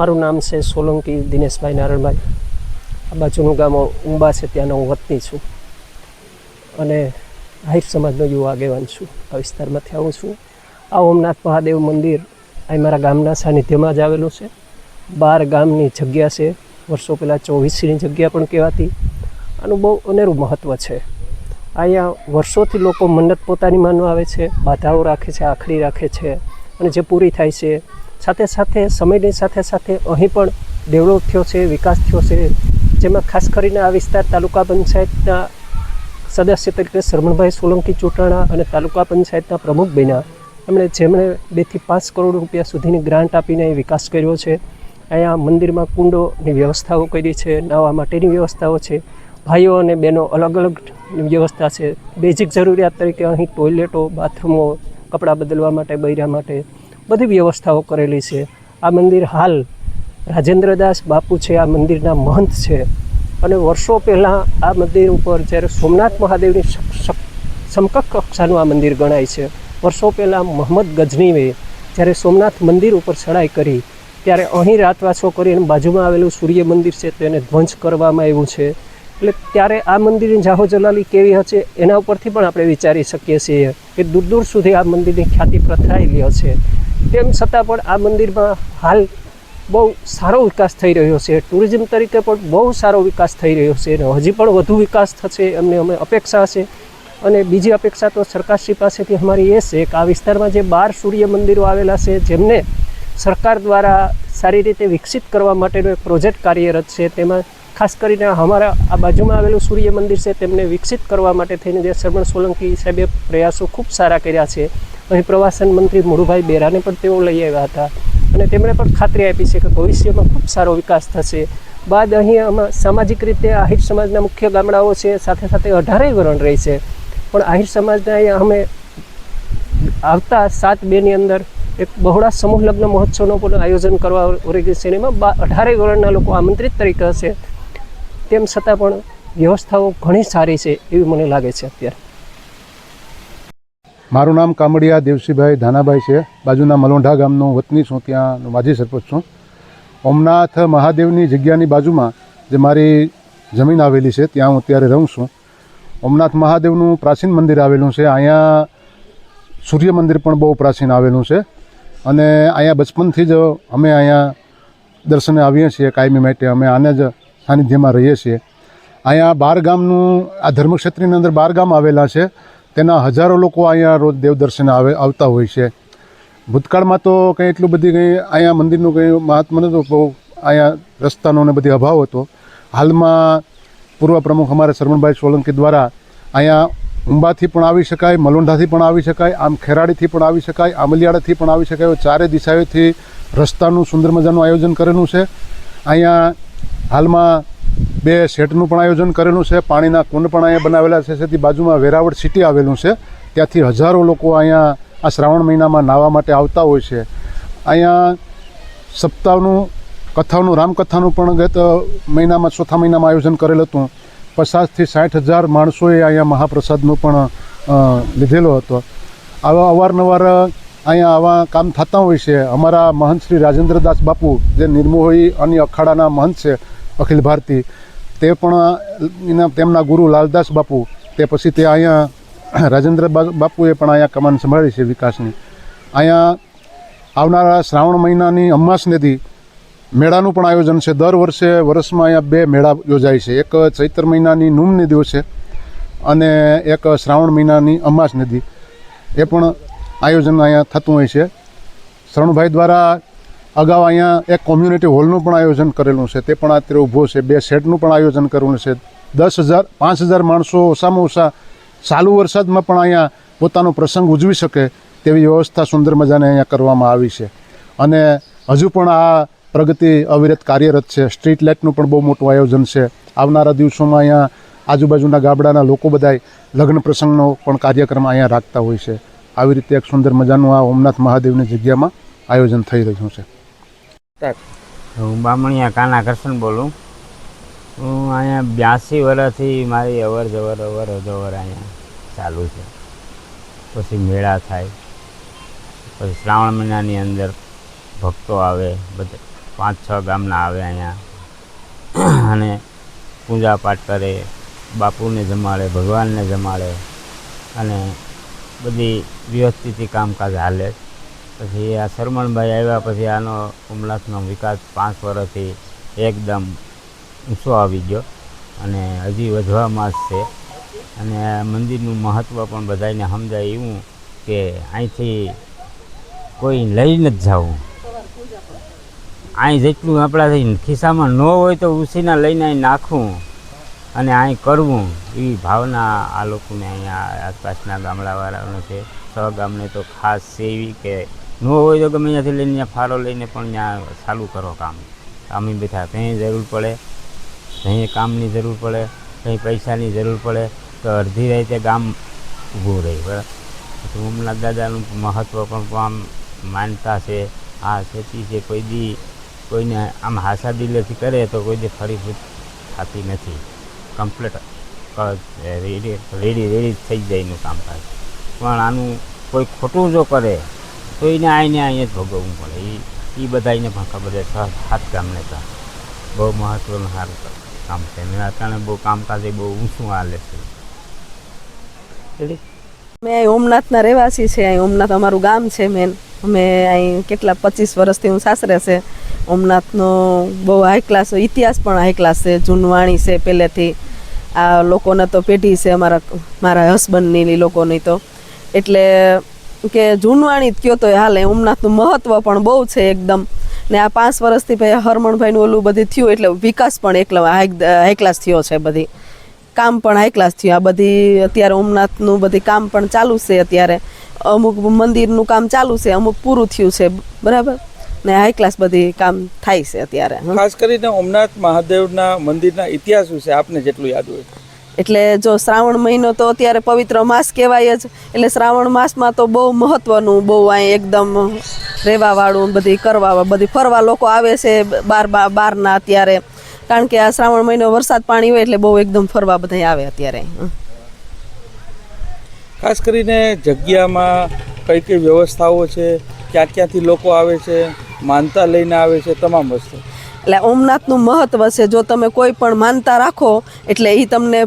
મારું નામ છે સોલંકી દિનેશભાઈ નારણભાઈ. આ બાજુનું ગામ ઉંબા છે, ત્યાંનો હું વતની છું અને આહિર સમાજનો યુવા આગેવાન છું. આ વિસ્તારમાંથી આવું છું. આ ઓમનાથ મહાદેવ મંદિર અહીં મારા ગામના સાનિધ્યમાં જ આવેલું છે. 12 ગામની જગ્યા છે. વર્ષો પહેલાં 24ની જગ્યા પણ કહેવાતી. આનું બહુ અનેરું મહત્ત્વ છે. અહીંયા વર્ષોથી લોકો મન્નત પોતાની માનવા આવે છે, બાધાઓ રાખે છે, આખરી રાખે છે અને જે પૂરી થાય છે. સાથે સાથે સમયની સાથે સાથે અહીં પણ ડેવલપ થયો છે, વિકાસ થયો છે. જેમાં ખાસ કરીને આ વિસ્તાર તાલુકા પંચાયતના સદસ્ય તરીકે શરમણભાઈ સોલંકી ચૂંટાણા અને તાલુકા પંચાયતના પ્રમુખ બન્યા. જેમણે 2 થી 5 કરોડ રૂપિયા સુધીની ગ્રાન્ટ આપીને અહીં વિકાસ કર્યો છે. અહીંયા મંદિરમાં કુંડોની વ્યવસ્થાઓ કરી છે, નાહવા માટેની વ્યવસ્થાઓ છે, ભાઈઓ અને બહેનો અલગ અલગ વ્યવસ્થા છે. બેઝિક જરૂરિયાત તરીકે અહીં ટોયલેટો, બાથરૂમો, કપડાં બદલવા માટે, બૈરા માટે બધી વ્યવસ્થાઓ કરેલી છે. આ મંદિર હાલ રાજેન્દ્રદાસ બાપુ છે, આ મંદિરના મહંત છે અને વર્ષો પહેલાં આ મંદિર ઉપર જ્યારે સોમનાથ મહાદેવની સમકક્ષ કક્ષાનું આ મંદિર ગણાય છે. વર્ષો પહેલાં મોહમ્મદ ગઝનીએ જ્યારે સોમનાથ મંદિર ઉપર ચડાઈ કરી ત્યારે અહીં રાતવાસો કરી અને બાજુમાં આવેલું સૂર્ય મંદિર છે તેને ધ્વંસ કરવામાં આવ્યું છે. એટલે ત્યારે આ મંદિરની જાહો જલાલી કેવી હશે એના ઉપરથી પણ આપણે વિચારી શકીએ છીએ કે દૂર દૂર સુધી આ મંદિરની ખ્યાતિ પ્રથરાયેલી હશે. તેમ છતાં પણ આ મંદિરમાં હાલ બહુ સારો વિકાસ થઈ રહ્યો છે. ટુરિઝમ તરીકે પણ બહુ સારો વિકાસ થઈ રહ્યો છે અને હજી પણ વધુ વિકાસ થશે એમને અમે અપેક્ષા છે. અને બીજી અપેક્ષા તો સરકારશ્રી પાસેથી અમારી એ છે કે આ વિસ્તારમાં જે 12 સૂર્ય મંદિરો આવેલા છે જેમને સરકાર દ્વારા સારી રીતે વિકસિત કરવા માટેનો એક પ્રોજેક્ટ કાર્યરત છે. તેમાં ખાસ કરીને અમારા આ બાજુમાં આવેલું સૂર્ય મંદિર છે તેમને વિકસિત કરવા માટે થઈને જે શરમણ સોલંકી સાહેબે પ્રયાસો ખૂબ સારા કર્યા છે. અહીં પ્રવાસન મંત્રી મુળુભાઈ બેરાને પણ તેઓ લઈ આવ્યા હતા અને તેમણે પણ ખાતરી આપી છે કે ભવિષ્યમાં ખૂબ સારો વિકાસ થશે. બાદ અહીં આમાં સામાજિક રીતે આહિર સમાજના મુખ્ય ગામડાઓ છે, સાથે સાથે 18 વરણ રહી છે. પણ આહિર સમાજના અહીંયા અમે આવતા 7/2ની અંદર એક બહોળા સમૂહ લગ્ન મહોત્સવનું પણ આયોજન કરવા ઓરેગી છે. એમાં 18 વરણના લોકો આમંત્રિત તરીકે હશે. તેમ છતાં પણ વ્યવસ્થાઓ ઘણી સારી છે એવી મને લાગે છે અત્યારે. મારું નામ કામડિયા દેવસીભાઈ ધાનાભાઈ છે. બાજુના મલોંઢા ગામનો વતની છું, ત્યાં માજી સરપંચ છું. ઓમનાથ મહાદેવની જગ્યાની બાજુમાં જે મારી જમીન આવેલી છે ત્યાં હું અત્યારે રહું છું. ઓમનાથ મહાદેવનું પ્રાચીન મંદિર આવેલું છે. અહીંયા સૂર્ય મંદિર પણ બહુ પ્રાચીન આવેલું છે અને અહીંયા બચપનથી જ અમે અહીંયા દર્શને આવીએ છીએ. કાયમી માટે અમે આને જ સાનિધ્યમાં રહીએ છીએ. અહીંયા 12 ગામનું આ ધર્મક્ષેત્રની અંદર 12 ગામ આવેલા છે. તેના હજારો લોકો અહીંયા રોજ દેવ દર્શને આવતા હોય છે. ભૂતકાળમાં તો કંઈ એટલું બધી કંઈ અહીંયા મંદિરનું કંઈ મહાત્મ્ય નહોતું. બહુ અહીંયા રસ્તાનો ને બધી અભાવ હતો. હાલમાં પૂર્વ પ્રમુખ અમારા શરમણભાઈ સોલંકી દ્વારા અહીંયા ઉંબાથી પણ આવી શકાય, મલોંઢાથી પણ આવી શકાય, આમ ખેરાડીથી પણ આવી શકાય, આમલિયાળાથી પણ આવી શકાય. ચારે દિશાએથી રસ્તાનું સુંદર મજાનું આયોજન કરેલું છે. અહીંયા હાલમાં 2 શેડનું પણ આયોજન કરેલું છે. પાણીના કુંડ પણ અહીંયા બનાવેલા છે. તેથી બાજુમાં વેરાવળ સિટી આવેલું છે. ત્યાંથી હજારો લોકો અહીંયા આ શ્રાવણ મહિનામાં નાહવા માટે આવતા હોય છે. અહીંયા સપ્તાહનું કથાનું રામકથાનું પણ ગત મહિનામાં 4થા મહિનામાં આયોજન કરેલું હતું. 50 થી 60 હજાર માણસોએ અહીંયા મહાપ્રસાદનો પણ લીધેલો હતો. આવા અવારનવાર અહીંયા આવા કામ થતા હોય છે. અમારા મહંત શ્રી રાજેન્દ્રદાસ બાપુ જે નિર્મોહી અન્ય અખાડાના મહંત છે અખિલ ભારતી, તે પણ તેમના ગુરુ લાલદાસ બાપુ, તે પછી તે અહીંયા રાજેન્દ્ર બાપુએ પણ અહીંયા કમાન સંભાળી છે વિકાસની. અહીંયા આવનારા શ્રાવણ મહિનાની અમાસનેથી મેળાનું પણ આયોજન છે. દર વર્ષમાં અહીંયા 2 મેળા યોજાય છે. એક ચૈત્ર મહિનાની નૂમની દિવસે અને એક શ્રાવણ મહિનાની અમાસ નદી. એ પણ આયોજન અહીંયા થતું હોય છે. શરણભાઈ દ્વારા અગાઉ અહીંયા એક કોમ્યુનિટી હોલનું પણ આયોજન કરેલું છે. તે પણ અત્યારે ઊભો છે. 2 શેડનું પણ આયોજન કરેલું છે. 5,000 માણસો ઓછામાં ઓછા ચાલુ વરસાદમાં પણ અહીંયા પોતાનો પ્રસંગ ઉજવી શકે તેવી વ્યવસ્થા સુંદર મજાને અહીંયા કરવામાં આવી છે. અને હજુ પણ આ પ્રગતિ અવિરત કાર્યરત છે. સ્ટ્રીટ લાઇટનું પણ બહુ મોટું આયોજન છે. આવનારા દિવસોમાં અહીંયા આજુબાજુના ગામડાના લોકો બધાય લગ્ન પ્રસંગનો પણ કાર્યક્રમ અહીંયા રાખતા હોય છે. આવી રીતે એક સુંદર મજાનું આ ઓમનાથ મહાદેવની જગ્યામાં આયોજન થઈ રહ્યું છે. હું બામણિયા કાના કરશન બોલું. હું અહીંયા 82 વર્ષથી મારી અવર જવર અહીંયા ચાલુ છે. પછી મેળા થાય, પછી શ્રાવણ મહિનાની અંદર ભક્તો આવે, બધા 5-6 ગામના આવે અહીંયા અને પૂજા પાઠ કરે, બાપુને જમાડે, ભગવાનને જમાડે અને બધી વ્યવસ્થિતથી કામકાજ હાલે. પછી આ શરમણભાઈ આવ્યા પછી આનો ઉમલાસનો વિકાસ 5 વર્ષથી એકદમ ઊંચો આવી ગયો અને હજી વધવામાં જ છે. અને આ મંદિરનું મહત્ત્વ પણ બધાને સમજાય એવું કે અહીંથી કોઈ લઈને જ જવું, અહીં જેટલું આપણાથી ખિસ્સામાં ન હોય તો ઉછીના લઈને અહીં નાખવું અને અહીં કરવું, એવી ભાવના આ લોકોને અહીંયા આસપાસના ગામડાવાળાનો છે. 6 ગામને તો ખાસ છે એવી કે ન હોય તો ગમે ત્યાંથી લઈને ત્યાં ફાળો લઈને પણ ત્યાં ચાલુ કરો કામ. કામી બેઠા કંઈ જરૂર પડે, કંઈ કામની જરૂર પડે, કંઈ પૈસાની જરૂર પડે તો અડધી રાતે ગામ ઊભું રહે. બરાબર. પછી ઉમલા દાદાનું મહત્ત્વ પણ આમ માનતા છે. આ ખેતી છે કોઈ દી કોઈને આમ હાસા દિલેથી કરે તો કોઈ દી ફળીફૂટ થતી નથી. કમ્પ્લીટ રેડી થઈ જાય એનું કામકાજ. પણ આનું કોઈ ખોટું જો કરે તો એને અહીંયા જ ભોગવવું પડે. એ બધાને પણ ખબર છે. 7 ગામને તો બહુ મહત્ત્વનું સારું કામ છે ને અત્યારે બહુ કામકાજ બહુ ઊંચું હાલે છે. અમે અહીં ઓમનાથના રહેવાસી છે. અહીં ઓમનાથ અમારું ગામ છે મેન. અમે અહીં કેટલા 25 વર્ષથી હું સાસરે છે. ઓમનાથનો બહુ હાઈ ક્લાસ ઇતિહાસ પણ હાઈ ક્લાસ છે, જૂનવાણી છે પહેલેથી. આ લોકોને તો પેઢી છે મારા હસબન્ડની લોકોની તો, એટલે કે જૂનવાણી જ કયો તો હાલે. ઓમનાથનું મહત્ત્વ પણ બહુ છે એકદમ. ને આ 5 વર્ષથી ભાઈ હરમણભાઈનું ઓલું બધું થયું એટલે વિકાસ પણ એકલો હાઈ ક્લાસ થયો છે. બધી કામ પણ હાઈ ક્લાસ થયું. આ બધી અત્યારે ઓમનાથનું બધી કામ પણ ચાલુ છે. અત્યારે અમુક મંદિરનું કામ ચાલુ છે, અમુક પૂરું થયું છે. બરાબર ને હાઈ ક્લાસ બધી કામ થાય છે અત્યારે. ખાસ કરીને ઓમનાથ મહાદેવના મંદિરના ઇતિહાસ વિશે આપને જેટલું યાદ હોય. એટલે જો શ્રાવણ મહિનો તો અત્યારે પવિત્ર માસ કહેવાય જ. એટલે શ્રાવણ માસમાં તો બહુ મહત્વનું, બહુ અહીં એકદમ રહેવાવાળું બધી કરવા બધી ફરવા લોકો આવે છે બહારના અત્યારે. કારણ કે આ શ્રાવણ મહિનો વરસાદ પાણી હોય એટલે બહુ એકદમ ફરવા બધા આવે અત્યારે. ખાસ કરીને જગ્યામાં કઈ કઈ વ્યવસ્થાઓ છે, ક્યાંથી લોકો આવે છે, માનતા લઈને આવે છે, તમામ વસ્તુ. એટલે ઓમનાથનું મહત્ત્વ છે. જો તમે કોઈ પણ માનતા રાખો એટલે એ તમને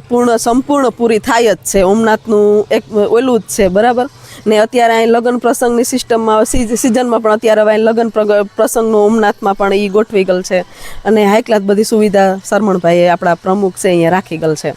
સંપૂર્ણ પૂરી થાય જ છે. ઓમનાથનું એક ઓલું જ છે. બરાબર ને અત્યારે અહીં લગ્ન પ્રસંગની સિસ્ટમમાં સિઝનમાં પણ અત્યારે હવે લગ્ન પ્રસંગનું ઓમનાથમાં પણ એ ગોઠવી ગયેલ છે. અને હાઈ ક્લાસ બધી સુવિધા શરમણભાઈ આપણા પ્રમુખ છે અહીંયા રાખી ગયેલ છે.